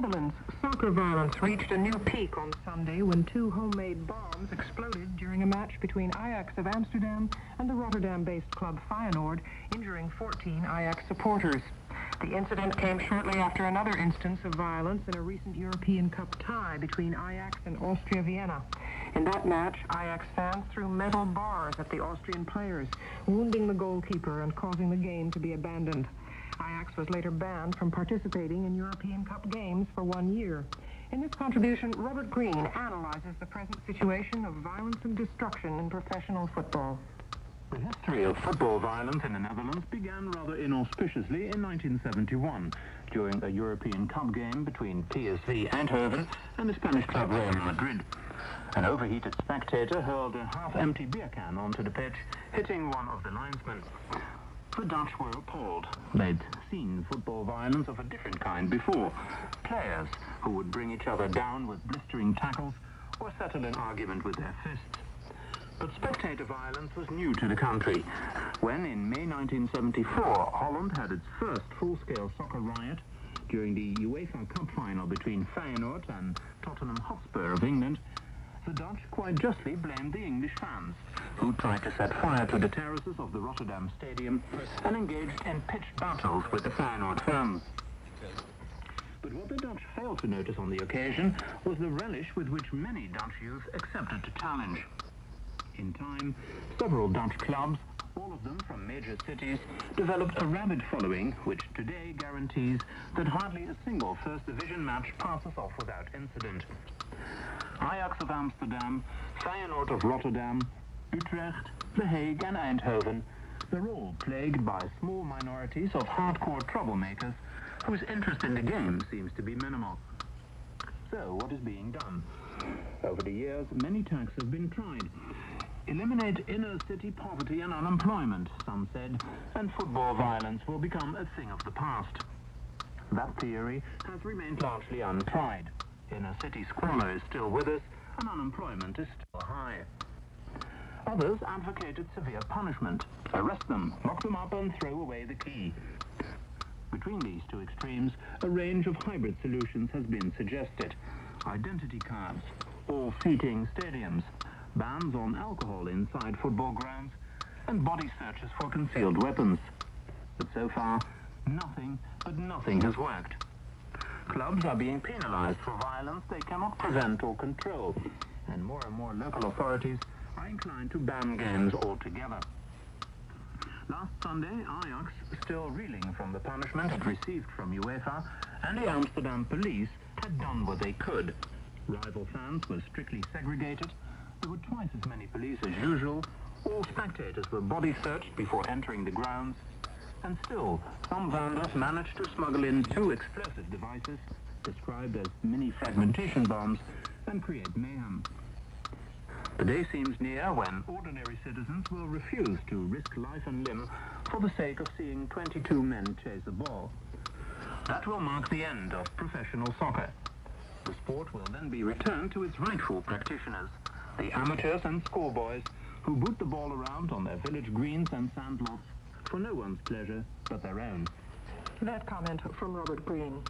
Netherlands, soccer violence reached a new peak on Sunday when two homemade bombs exploded during a match between Ajax of Amsterdam and the Rotterdam-based club Feyenoord, injuring 14 Ajax supporters. The incident came shortly after another instance of violence in a recent European Cup tie between Ajax and Austria Vienna. In that match, Ajax fans threw metal bars at the Austrian players, wounding the goalkeeper and causing the game to be abandoned. Ajax was later banned from participating in European Cup games for 1 year. In this contribution, Robert Green analyzes the present situation of violence and destruction in professional football. The history of football violence in the Netherlands began rather inauspiciously in 1971, during a European Cup game between PSV Eindhoven and the Spanish club Real Madrid. An overheated spectator hurled a half-empty beer can onto the pitch, hitting one of the linesmen. The Dutch were appalled. They'd seen football violence of a different kind before. Players who would bring each other down with blistering tackles or settle an argument with their fists. But spectator violence was new to the country. When, in May 1974, Holland had its first full-scale soccer riot during the UEFA Cup final between Feyenoord and Tottenham Hotspur of England, the Dutch quite justly blamed the English fans, who tried to set fire to the terraces of the Rotterdam Stadium and engaged in pitched battles with the Feyenoord fans. But what the Dutch failed to notice on the occasion was the relish with which many Dutch youth accepted the challenge. In time, several Dutch clubs, all of them from major cities, developed a rabid following which today guarantees that hardly a single First Division match passes off without incident. Ajax of Amsterdam, Feyenoord of Rotterdam, Utrecht, The Hague and Eindhoven, they're all plagued by small minorities of hardcore troublemakers whose interest in the game seems to be minimal. So, what is being done? Over the years, many tacks have been tried. Eliminate inner-city poverty and unemployment, some said, and football violence will become a thing of the past. That theory has remained largely untried. Inner-city squalor is still with us, and unemployment is still high. Others advocated severe punishment. Arrest them, lock them up, and throw away the key. Between these two extremes, a range of hybrid solutions has been suggested. Identity cards, all-seating stadiums, bans on alcohol inside football grounds, and body searches for concealed weapons. But so far, nothing has worked. Clubs are being penalized for violence they cannot prevent or control, and more local authorities are inclined to ban games altogether. Last Sunday, Ajax, still reeling from the punishment it received from UEFA, and the Amsterdam police had done what they could. Rival fans were strictly segregated, there were twice as many police as usual, all spectators were body searched before entering the grounds, and still, some vandals managed to smuggle in 2 explosive devices, described as mini fragmentation bombs, and create mayhem. The day seems near when ordinary citizens will refuse to risk life and limb for the sake of seeing 22 men chase a ball. That will mark the end of professional soccer. The sport will then be returned to its rightful practitioners, the amateurs and schoolboys who boot the ball around on their village greens and sandlots for no one's pleasure but their own. That comment from Robert Green.